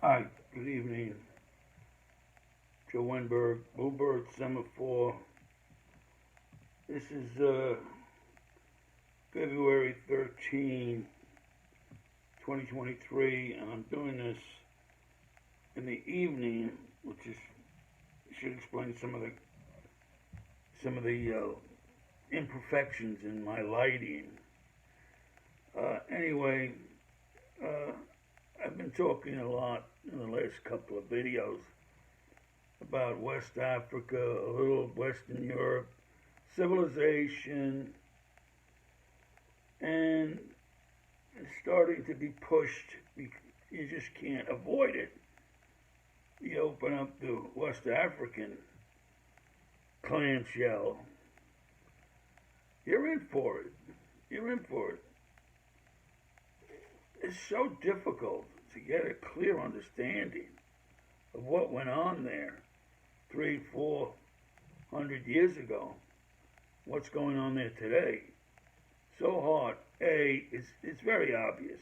Hi, good evening. Joe Wenberg, Bluebird Semaphore. This is February 13, 2023, and I'm doing this in the evening, which is should explain some of the imperfections in my lighting. Anyway, uh, I've been talking a lot in the last couple of videos about West Africa, a little Western Europe, civilization, and it's starting to be pushed. You just can't avoid it. You open up the West African clamshell, you're in for it. You're in for it. It's so difficult to get a clear understanding of what went on there 300, 400 years ago. What's going on there today? So hard. It's very obvious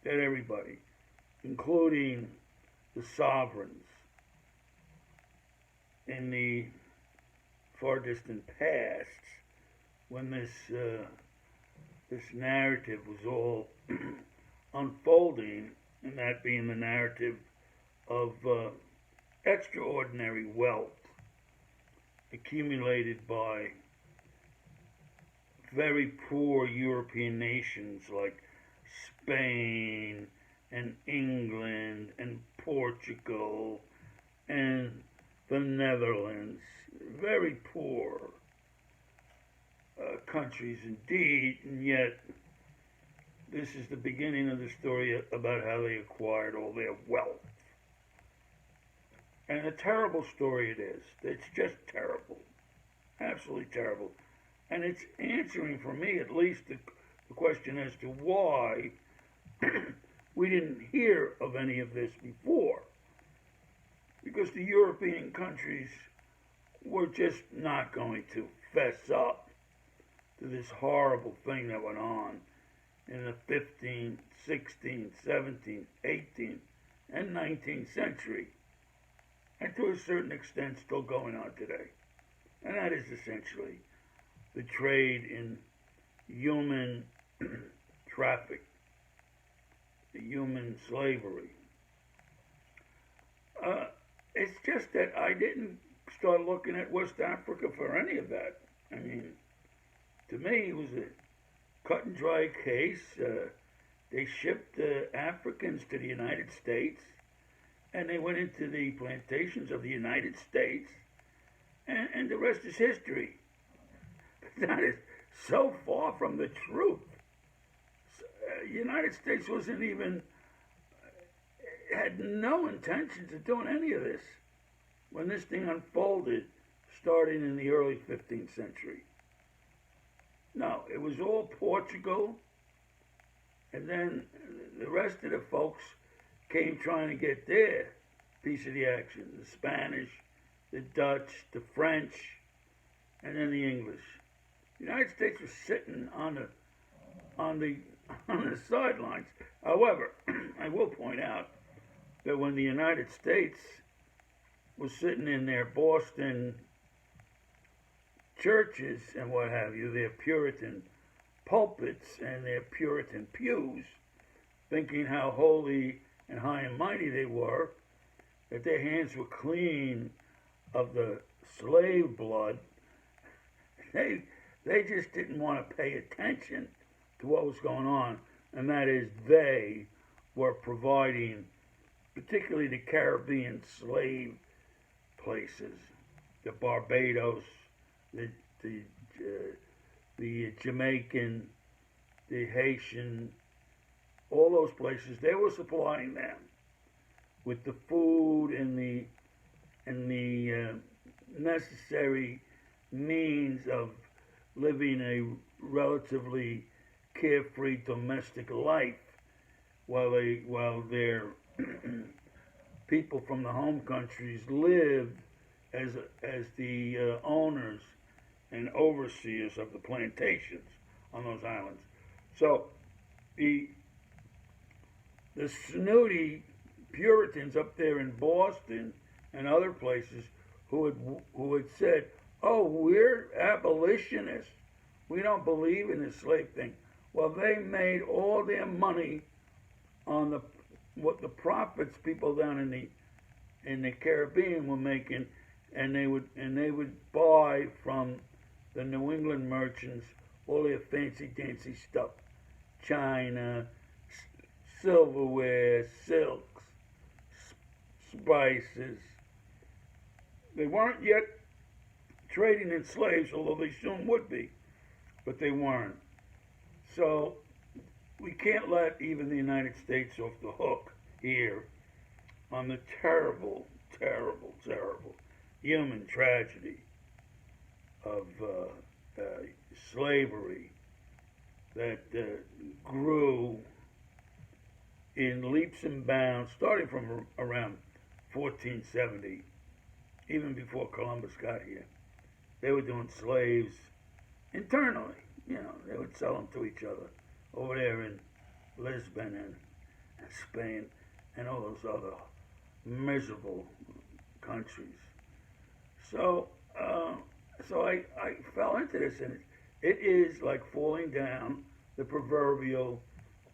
that everybody, including the sovereigns in the far distant past, when this narrative was all unfolding, and that being the narrative of extraordinary wealth accumulated by very poor European nations like Spain and England and Portugal and the Netherlands. Very poor countries indeed, and yet this is the beginning of the story about how they acquired all their wealth. And a terrible story it is. It's just terrible. Absolutely terrible. And it's answering, for me at least, the question as to why we didn't hear of any of this before. Because the European countries were just not going to fess up to this horrible thing that went on in the 15th, 16th, 17th, 18th, and 19th century, and to a certain extent still going on today. And that is essentially the trade in human traffic, the human slavery. It's just that I didn't start looking at West Africa for any of that. I mean, to me, it was a cut and dry case. They shipped Africans to the United States, and they went into the plantations of the United States, and the rest is history. That is so far from the truth. United States wasn't even, had no intentions of doing any of this when this thing unfolded, starting in the early 15th century. No, it was all Portugal, and then the rest of the folks came trying to get their piece of the action. The Spanish, the Dutch, the French, and then the English. The United States was sitting on the sidelines. However, I will point out that when the United States was sitting in their Boston churches and what have you, their Puritan pulpits and their Puritan pews, thinking how holy and high and mighty they were, that their hands were clean of the slave blood, they just didn't want to pay attention to what was going on, and that is they were providing, particularly the Caribbean slave places, the Barbados, the Jamaican, the Haitian, all those places. They were supplying them with the food and the necessary means of living a relatively carefree domestic life, while their people from the home countries lived as the owners and overseers of the plantations on those islands. So the snooty Puritans up there in Boston and other places who had said, "Oh, we're abolitionists. We don't believe in the slave thing." Well, they made all their money on what the profits people down in the Caribbean were making, and they would buy from the New England merchants all their fancy dancy stuff, china, silverware, silks, spices. They weren't yet trading in slaves, although they soon would be, but they weren't. So we can't let even the United States off the hook here on the terrible, terrible, terrible human tragedy of slavery that grew in leaps and bounds, starting from around 1470, even before Columbus got here. They were doing slaves internally. They would sell them to each other over there in Lisbon and Spain and all those other miserable countries. So, I fell into this, and it is like falling down the proverbial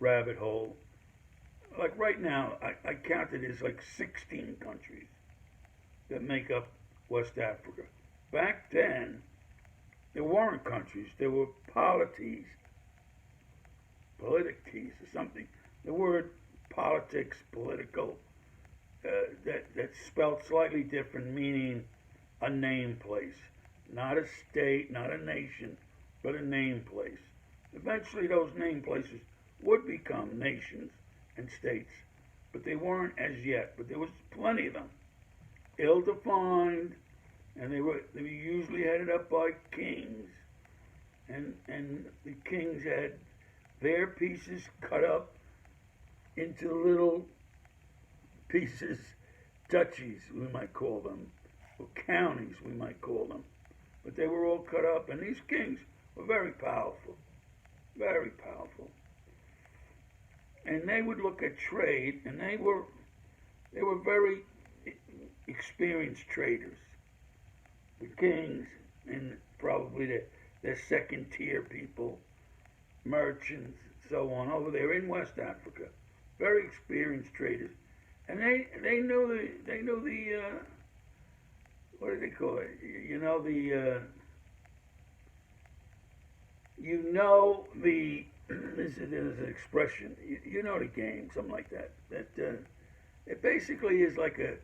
rabbit hole. Like right now, I counted as like 16 countries that make up West Africa. Back then, there weren't countries. There were polities or something. The word politics, political, that's spelled slightly different, meaning a name place. Not a state, not a nation, but a name place. Eventually those name places would become nations and states, but they weren't as yet. But there was plenty of them, ill-defined, and they were usually headed up by kings, and the kings had their pieces cut up into little pieces, duchies we might call them, or counties we might call them, but they were all cut up, and these kings were very powerful, very powerful, and they would look at trade, and they were very experienced traders. The kings and probably the second tier people, merchants, so on, over there in West Africa, very experienced traders, and they know the what do they call it? This is an expression. You know the game, something like that. That it basically is like a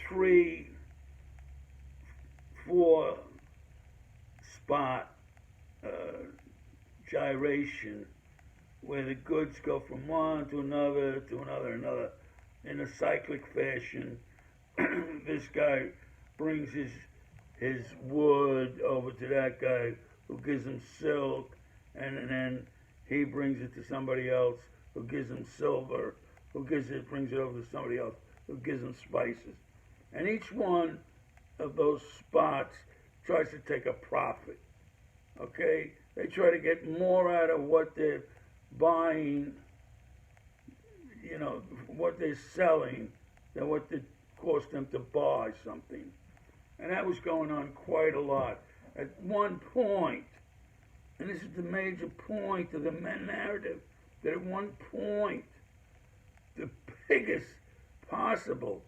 3-4 spot gyration where the goods go from one to another, in a cyclic fashion. This guy brings his wood over to that guy who gives him silk, and then he brings it to somebody else who gives him silver, brings it over to somebody else who gives him spices. And each one of those spots tries to take a profit. Okay? They try to get more out of what they're buying, what they're selling, than what it cost them to buy something. And that was going on quite a lot. At one point, and this is the major point of the narrative, that at one point, the biggest possible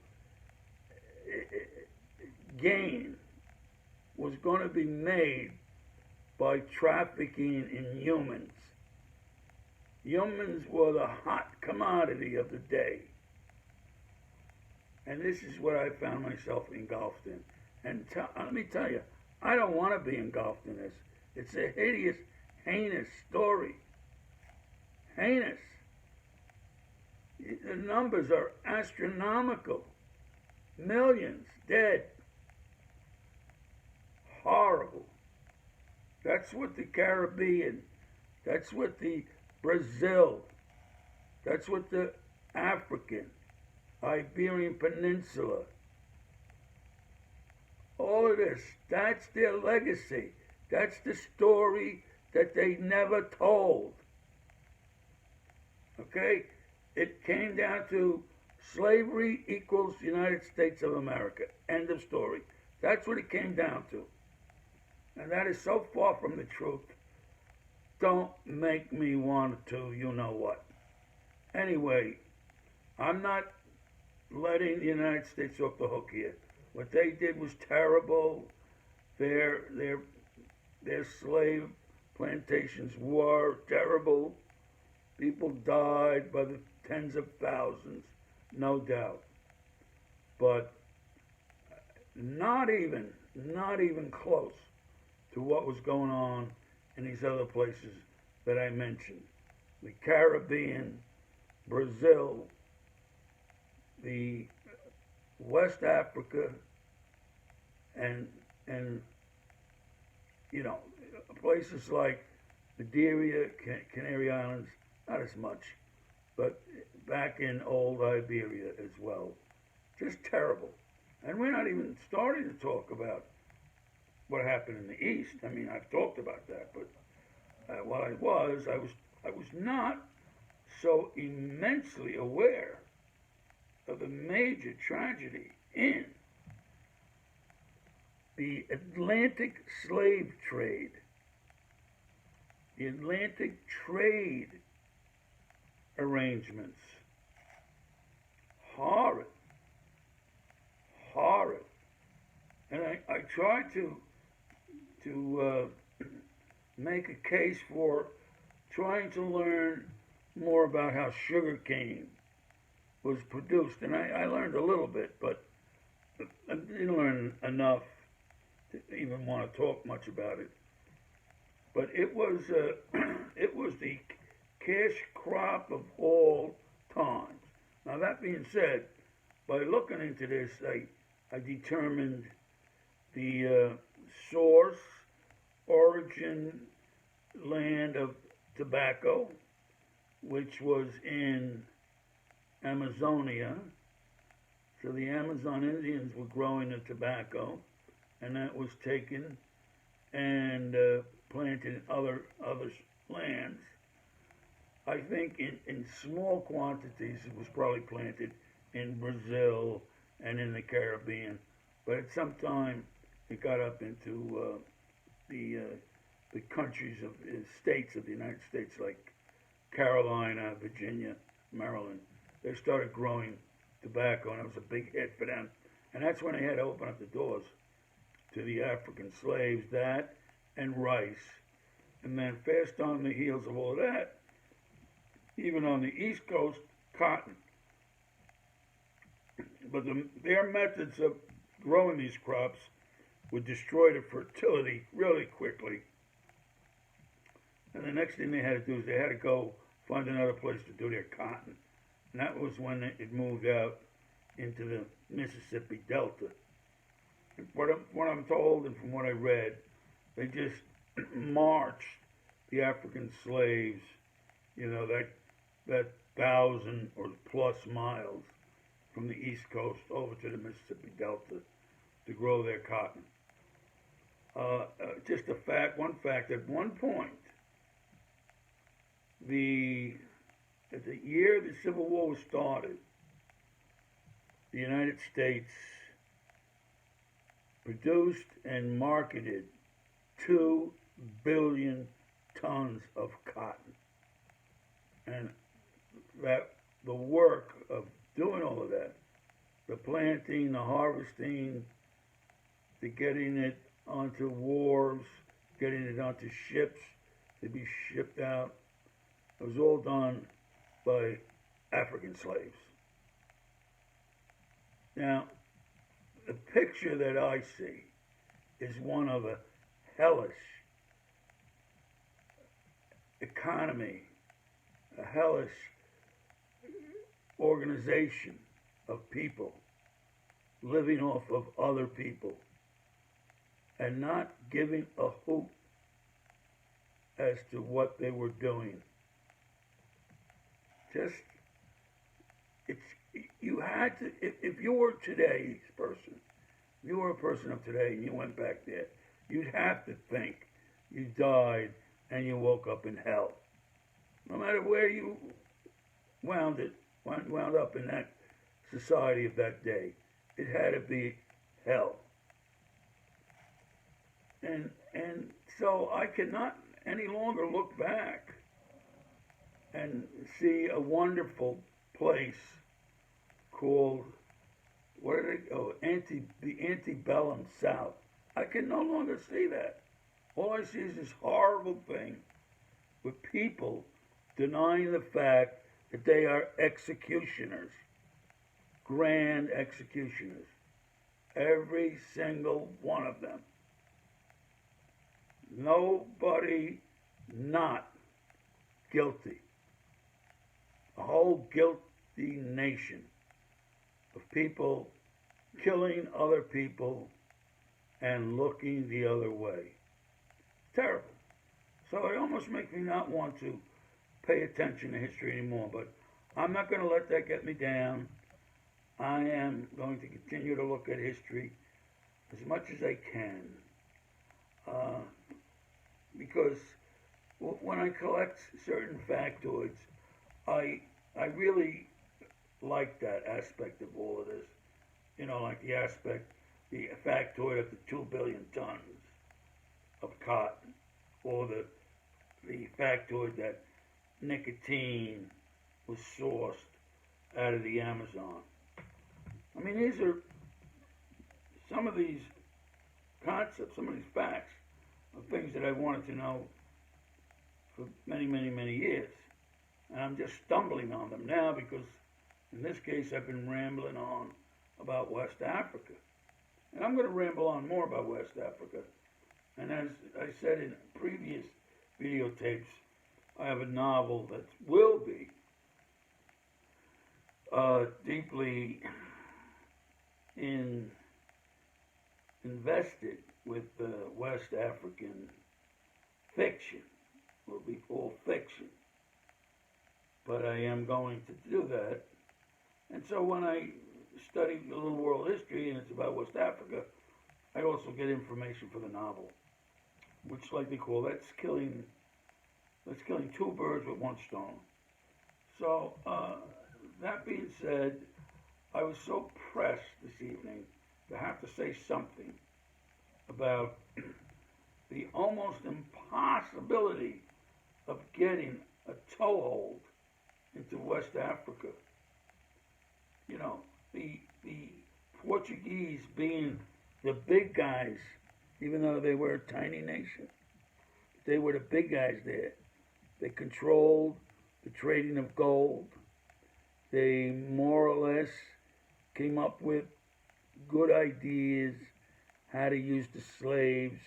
gain was going to be made by trafficking in humans. Humans were the hot commodity of the day. And this is what I found myself engulfed in. And let me tell you, I don't want to be engulfed in this. It's a hideous, heinous story. Heinous. The numbers are astronomical. Millions dead. Horrible. That's what the Caribbean, that's what the Brazil, that's what the African, Iberian Peninsula, all of this, that's their legacy. That's the story that they never told. Okay? It came down to Slavery equals United States of America. End of story. That's what it came down to. And that is so far from the truth. Don't make me want to, you know what. Anyway, I'm not letting the United States off the hook here. What they did was terrible. Their slave plantations were terrible. People died by the tens of thousands, no doubt. But not even close to what was going on in these other places that I mentioned. The Caribbean, Brazil, the West Africa, and places like Madeira, Canary Islands, not as much, but back in old Iberia as well. Just terrible. And we're not even starting to talk about what happened in the East. I mean, I've talked about that, but while I was not so immensely aware of the major tragedy in the Atlantic slave trade, the Atlantic trade arrangements. Horrid. And I tried to make a case for trying to learn more about how sugar cane was produced. And I learned a little bit, but I didn't learn enough to even want to talk much about it. But it was it was the cash crop of all times. Now that being said, by looking into this, I determined the source, origin, land of tobacco, which was in Amazonia. So the Amazon Indians were growing the tobacco, and that was taken and planted in other lands. I think in small quantities it was probably planted in Brazil and in the Caribbean, but at some time it got up into the countries of the states of the United States, like Carolina, Virginia, Maryland. They started growing tobacco, and it was a big hit for them. And that's when they had to open up the doors to the African slaves, that and rice. And then fast on the heels of all of that, even on the East Coast, cotton. But their methods of growing these crops would destroy the fertility really quickly. And the next thing they had to do is they had to go find another place to do their cotton. And that was when it moved out into the Mississippi Delta. And what I'm told and from what I read, they just marched the African slaves, that 1,000 or plus miles from the East Coast over to the Mississippi Delta to grow their cotton. Just one fact, at one point, the year the Civil War was started, the United States produced and marketed 2 billion tons of cotton. And that the work of doing all of that, the planting, the harvesting, the getting it onto wharves, getting it onto ships to be shipped out, it was all done by African slaves. Now, the picture that I see is one of a hellish economy, a hellish organization of people living off of other people and not giving a hoot as to what they were doing. You had to, if you were today's person, if you were a person of today and you went back there, you'd have to think you died and you woke up in hell. No matter where you wound up in that society of that day. It had to be hell. And so I cannot any longer look back and see a wonderful place called what are they? Oh, the antebellum South. I can no longer see that. All I see is this horrible thing with people denying the fact that they are executioners, grand executioners. Every single one of them. Nobody not guilty. A whole guilty nation of people killing other people and looking the other way. Terrible. So it almost makes me not want to pay attention to history anymore, but I'm not going to let that get me down. I am going to continue to look at history as much as I can, because when I collect certain factoids, I really like that aspect of all of this. You know, like the factoid of the 2 billion tons of cotton, or the factoid that nicotine was sourced out of the Amazon. I mean, these are some of these concepts, some of these facts, are things that I wanted to know for many, many, many years. And I'm just stumbling on them now because, in this case, I've been rambling on about West Africa. And I'm going to ramble on more about West Africa. And as I said in previous videotapes, I have a novel that will be deeply invested with West African fiction. It will be all fiction. But I am going to do that. And so when I study a little world history and it's about West Africa, I also get information for the novel, which, like they call, that's killing two birds with one stone. So that being said, I was so pressed this evening to have to say something about the almost impossibility of getting a toehold into West Africa. You know, the Portuguese being the big guys, even though they were a tiny nation, they were the big guys there. They controlled the trading of gold. They more or less came up with good ideas how to use the slaves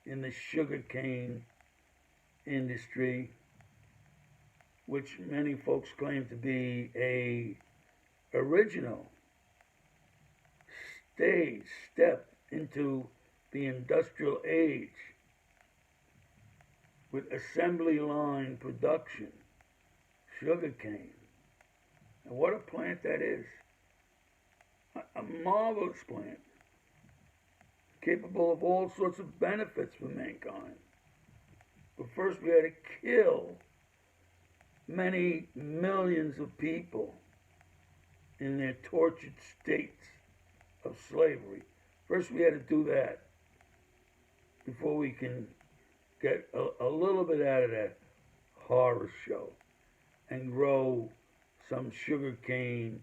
in the sugarcane industry, which many folks claim to be a original step into the industrial age with assembly line production, sugarcane. And what a plant that is. A marvelous plant, capable of all sorts of benefits for mankind. But first we had to kill many millions of people in their tortured states of slavery. First we had to do that before we can get a little bit out of that horror show and grow some sugarcane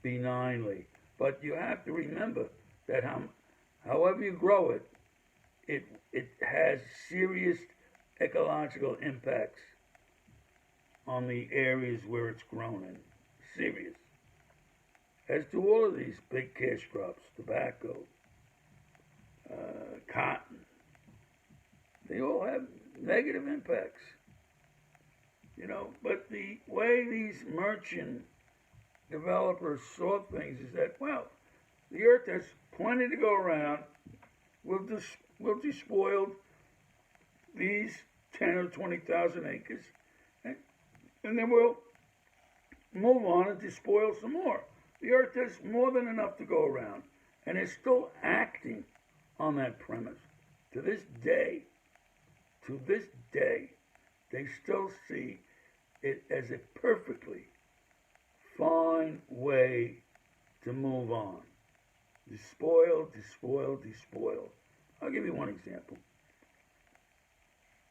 benignly. But you have to remember that however you grow it, it has serious ecological impacts on the areas where it's grown in. Serious. As do all of these big cash crops, tobacco, cotton. They all have negative impacts. You know, but the way these merchant developers saw things is that, well, the earth has plenty to go around. We'll despoil these 10 or 20,000 acres, and then we'll move on and despoil some more. The earth has more than enough to go around, and it's still acting on that premise. To this day, they still see it as a perfectly fine way despoiled, despoiled. I'll give you one example.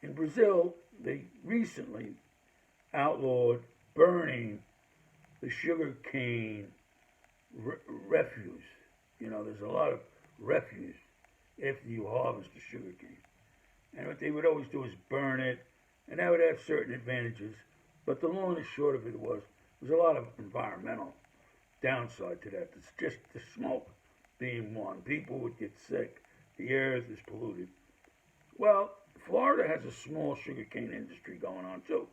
In Brazil, they recently outlawed burning the sugar cane refuse. You know, there's a lot of refuse after you harvest the sugar cane. And what they would always do is burn it, and that would have certain advantages. But the long and short of it was, there's a lot of environmental downside to that. It's just the smoke being one. People would get sick. The air is polluted. Well, Florida has a small sugarcane industry going on too,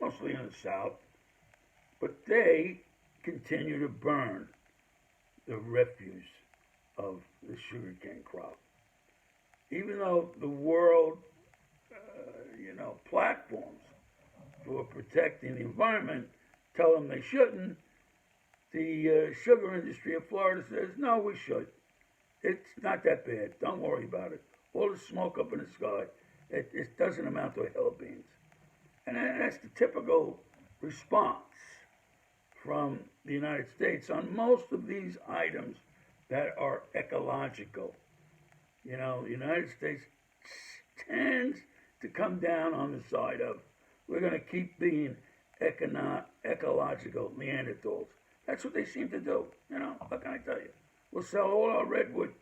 mostly in the South. But they continue to burn the refuse of the sugarcane crop. Even though the world, platforms for protecting the environment tell them they shouldn't, the sugar industry of Florida says, no, we should. It's not that bad. Don't worry about it. All the smoke up in the sky, it doesn't amount to a hill of beans. And that's the typical response from the United States on most of these items that are ecological. You know, the United States tends to come down on the side of, we're going to keep being ecological Neanderthals. That's what they seem to do. You know, what can I tell you? We'll sell all our redwood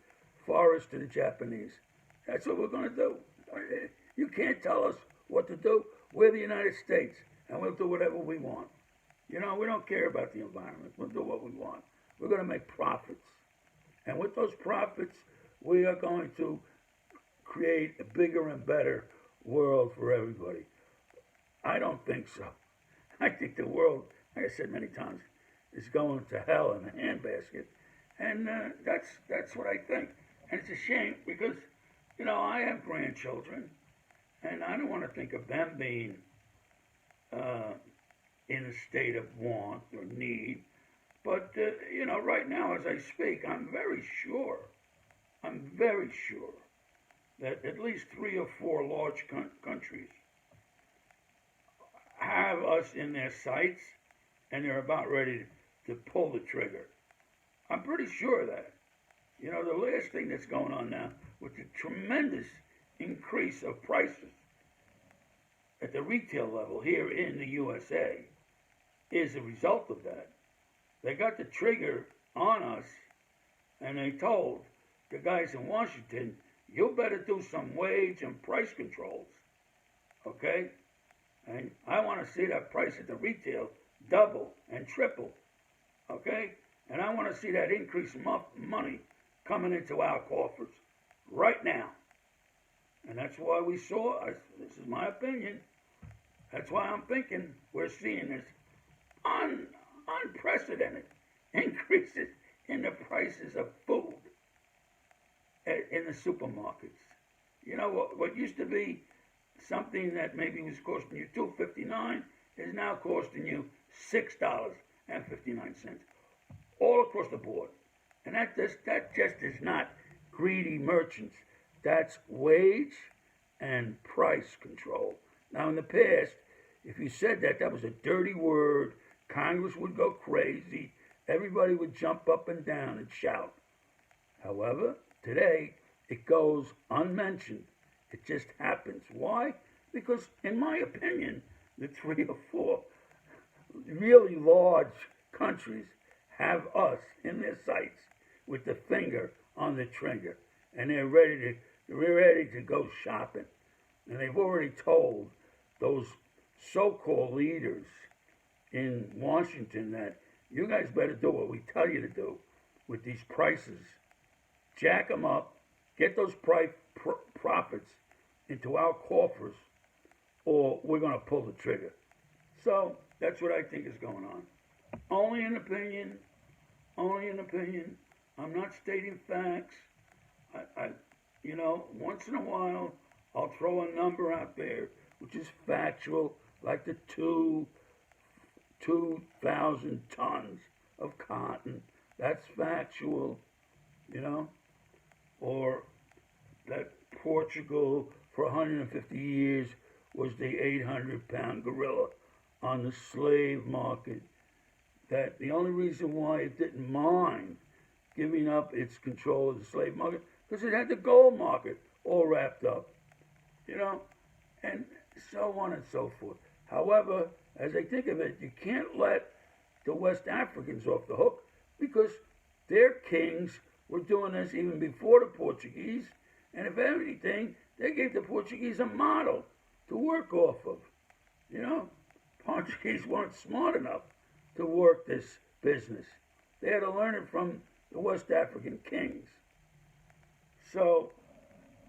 forest to the Japanese. That's what we're going to do. You can't tell us what to do. We're the United States, and we'll do whatever we want. You know, we don't care about the environment. We'll do what we want. We're going to make profits. And with those profits, we are going to create a bigger and better world for everybody. I don't think so. I think the world, like I said many times, is going to hell in a handbasket. And that's what I think. And it's a shame because, you know, I have grandchildren, and I don't want to think of them being in a state of want or need. But, right now as I speak, I'm very sure that at least 3 or 4 large countries have us in their sights, and they're about ready to pull the trigger. I'm pretty sure of that. You know, the last thing that's going on now with the tremendous increase of prices at the retail level here in the USA is a result of that. They got the trigger on us, and they told the guys in Washington, you better do some wage and price controls, okay? And I want to see that price at the retail double and triple, okay? And I want to see that increase in money coming into our coffers right now. And that's why we saw, this is my opinion, that's why I'm thinking we're seeing this unprecedented increases in the prices of food in the supermarkets. You know, what used to be something that maybe was costing you $2.59 is now costing you $6.59, all across the board. And that just is not greedy merchants. That's wage and price control. Now, in the past, if you said that was a dirty word. Congress would go crazy. Everybody would jump up and down and shout. However, today, it goes unmentioned. It just happens. Why? Because, in my opinion, the 3 or 4 really large countries have us in their sights with the finger on the trigger. And they're ready to go shopping. And they've already told those so-called leaders in Washington that you guys better do what we tell you to do with these prices. Jack them up, get those profits into our coffers, or we're going to pull the trigger. So that's what I think is going on. Only an opinion. I'm not stating facts. I once in a while, I'll throw a number out there which is factual, like the 2,000 tons of cotton. That's factual, or that Portugal for 150 years was the 800-pound gorilla on the slave market. That the only reason why it didn't mind giving up its control of the slave market because it had the gold market all wrapped up, you know, and so on and so forth. However, as I think of it, you can't let the West Africans off the hook because their kings were doing this even before the Portuguese, and if anything, they gave the Portuguese a model to work off of. You know, Portuguese weren't smart enough to work this business. They had to learn it from the West African kings. So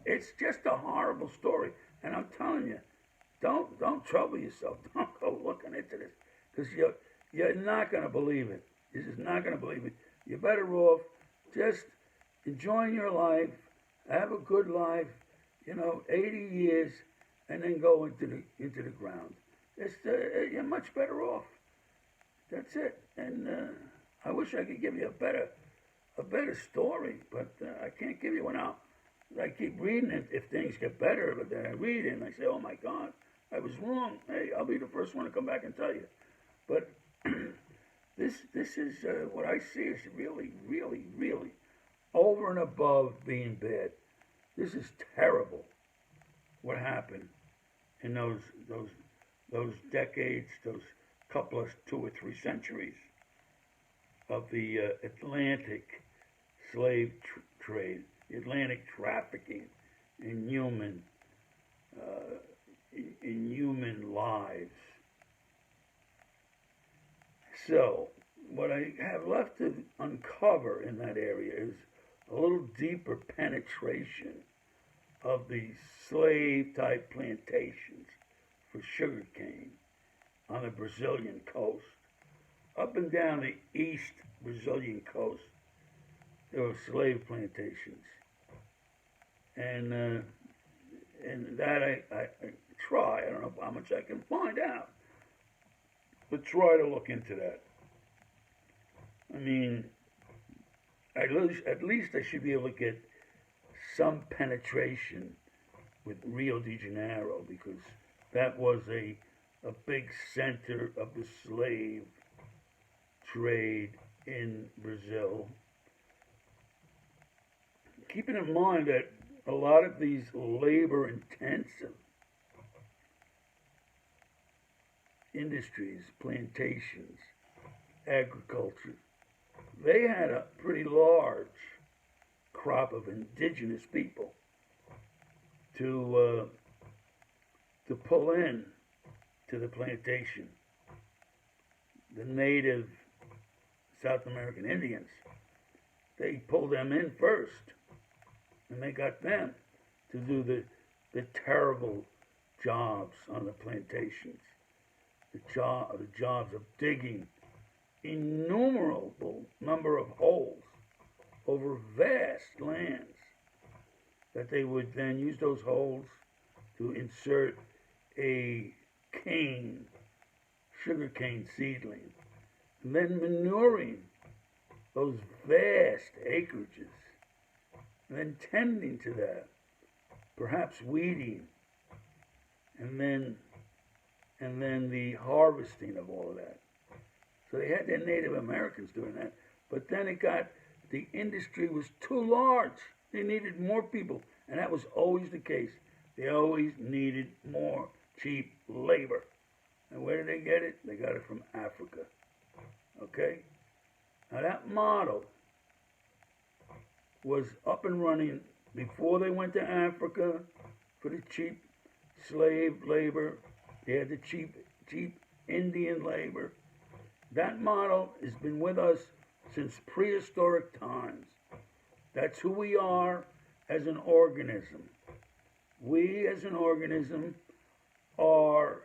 it's just a horrible story, and I'm telling you, don't trouble yourself. Don't go looking into this because you're not going to believe it. You're just not going to believe it. You're better off just enjoying your life, have a good life, 80 years, and then go into the ground. You're much better off. That's it. And I wish I could give you a better story, but I can't give you one out. I keep reading it if things get better, but then I read it and I say, oh my God, I was wrong. Hey, I'll be the first one to come back and tell you. But this is what I see is really, really, really over and above being bad. This is terrible. What happened in those decades, those couple of 2 or 3 centuries of the Atlantic slave trade, the Atlantic trafficking in human lives. So, what I have left to uncover in that area is a little deeper penetration of the slave-type plantations for sugarcane on the Brazilian coast. Up and down the east Brazilian coast, there were slave plantations. And that I try, I don't know how much I can find out, but try to look into that. I mean, at least I should be able to get some penetration with Rio de Janeiro because that was a big center of the slave trade in Brazil. Keeping in mind that a lot of these labor-intensive industries, plantations, agriculture, they had a pretty large crop of indigenous people to pull in to the plantation. The native South American Indians, they pulled them in first, and they got them to do the terrible jobs on the plantations, the jobs of digging innumerable number of holes over vast lands that they would then use those holes to insert a sugarcane seedling, and then manuring those vast acreages, and then tending to that, perhaps weeding, and then the harvesting of all of that. So they had their Native Americans doing that, but then the industry was too large. They needed more people, and that was always the case. They always needed more cheap labor. And where did they get it? They got it from Africa. Okay? Now that model was up and running before they went to Africa for the cheap slave labor. They had the cheap Indian labor. That model has been with us since prehistoric times. That's who we are as an organism. We as an organism are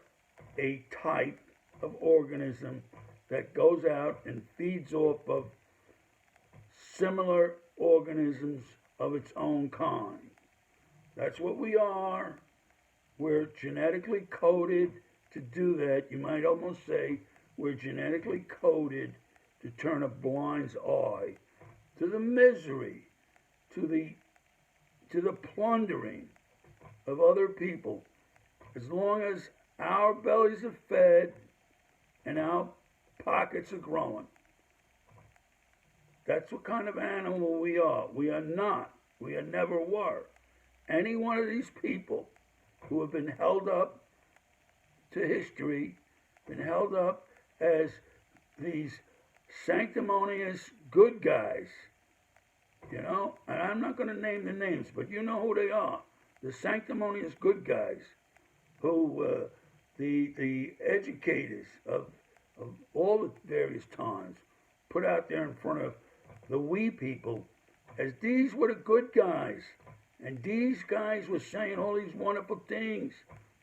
a type of organism that goes out and feeds off of similar organisms of its own kind. That's what we are. We're genetically coded to do that. You might almost say we're genetically coded to turn a blind eye to the misery, to the plundering of other people. As long as our bellies are fed and our pockets are growing, That's what kind of animal we are. We are not. We are never were. Any one of these people who have been held up to history, been held up as these sanctimonious good guys, you know, and I'm not going to name the names, but you know who they are. The sanctimonious good guys who the educators of all the various times put out there in front of the we people as these were the good guys. And these guys were saying all these wonderful things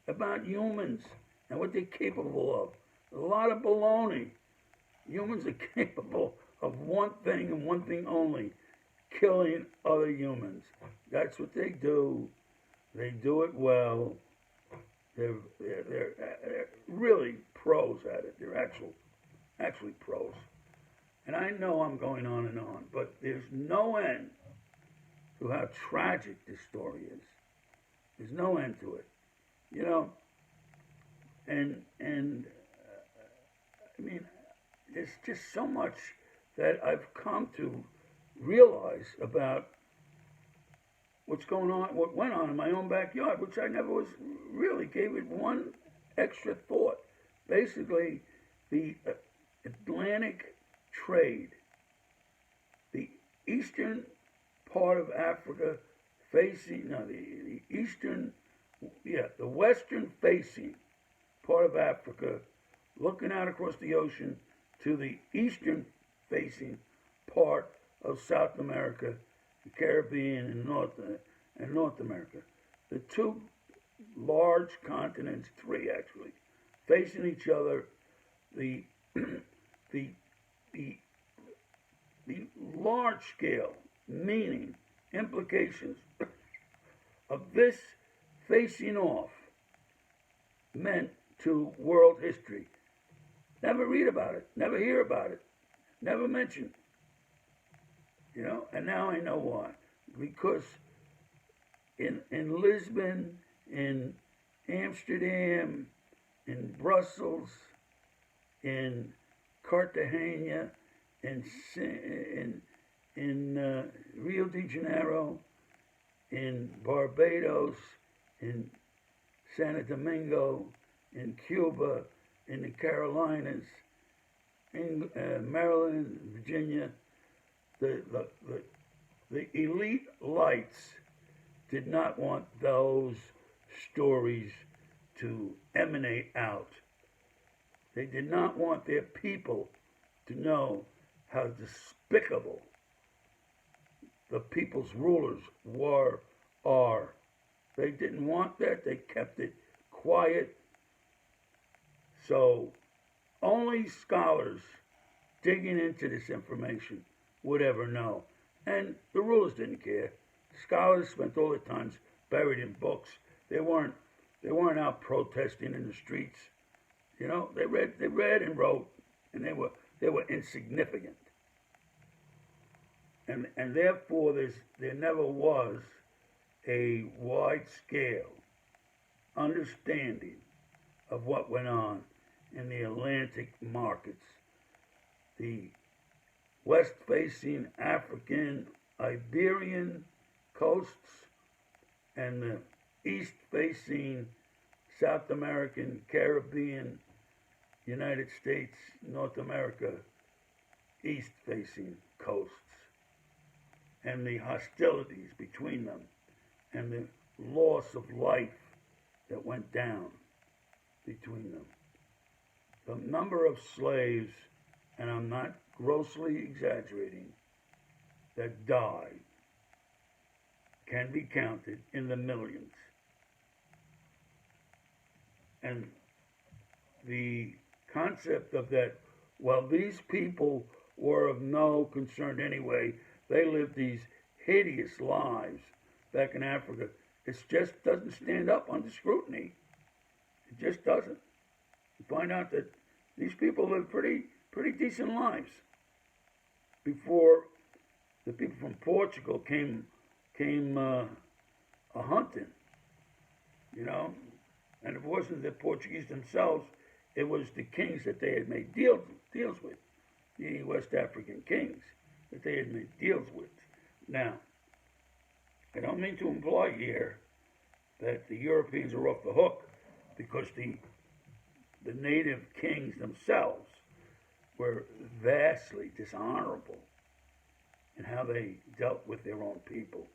about humans and what they're capable of. A lot of baloney. Humans are capable of one thing and one thing only, killing other humans. That's what they do. They do it well. They're really pros at it. They're actually pros. And I know I'm going on and on, but there's no end to how tragic this story is. There's no end to it, you know. And I mean, there's just so much that I've come to realize about what's going on, what went on in my own backyard, which I never was really gave it one extra thought. Basically, the Atlantic trade, the eastern part of Africa facing, no, the eastern, the western facing part of Africa, looking out across the ocean to the eastern facing part of South America, the Caribbean, and North America. The two large continents, three actually, facing each other. The large scale meaning, implications of this facing off meant to world history. Never read about it, never hear about it, never mentioned. You know, and now I know why. Because in Lisbon, in Amsterdam, in Brussels, in Cartagena, in Rio de Janeiro, in Barbados, in Santo Domingo, in Cuba, in the Carolinas, in Maryland, Virginia, the elite lights did not want those stories to emanate out. They did not want their people to know how despicable the people's rulers are. They didn't want that. They kept it quiet. So only scholars digging into this information would ever know. And the rulers didn't care. Scholars spent all their time buried in books. They weren't out protesting in the streets. You know, they read and wrote, and they were insignificant. And therefore there never was a wide-scale understanding of what went on in the Atlantic markets. The west-facing African, Iberian coasts and the east-facing South American, Caribbean, United States, North America, east-facing coasts, and the hostilities between them, and the loss of life that went down between them. The number of slaves, and I'm not grossly exaggerating, that died can be counted in the millions. And the concept of that, well, these people were of no concern anyway. They lived these hideous lives back in Africa. It just doesn't stand up under scrutiny. It just doesn't. You find out that these people lived pretty decent lives before the people from Portugal came a hunting, you know. And it wasn't the Portuguese themselves, it was the kings that they had made deals with, the West African kings. that they had made deals with. Now, I don't mean to imply here that the Europeans are off the hook because the native kings themselves were vastly dishonorable in how they dealt with their own people.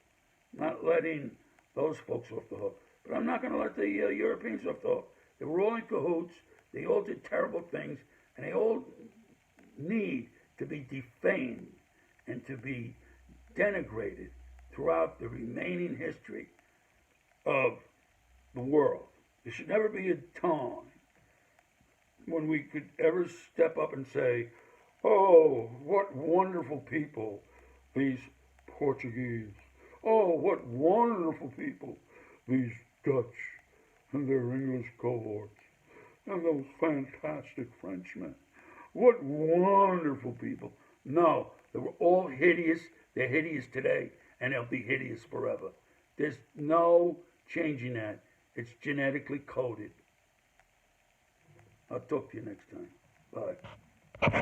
Not letting those folks off the hook. But I'm not going to let the Europeans off the hook. They were all in cahoots. They all did terrible things. And they all need to be defamed and to be denigrated throughout the remaining history of the world. There should never be a time when we could ever step up and say, oh, what wonderful people, these Portuguese. Oh, what wonderful people, these Dutch and their English cohorts, and those fantastic Frenchmen. What wonderful people. No, they were all hideous. They're hideous today, and they'll be hideous forever. There's no changing that. It's genetically coded. I'll talk to you next time. Bye.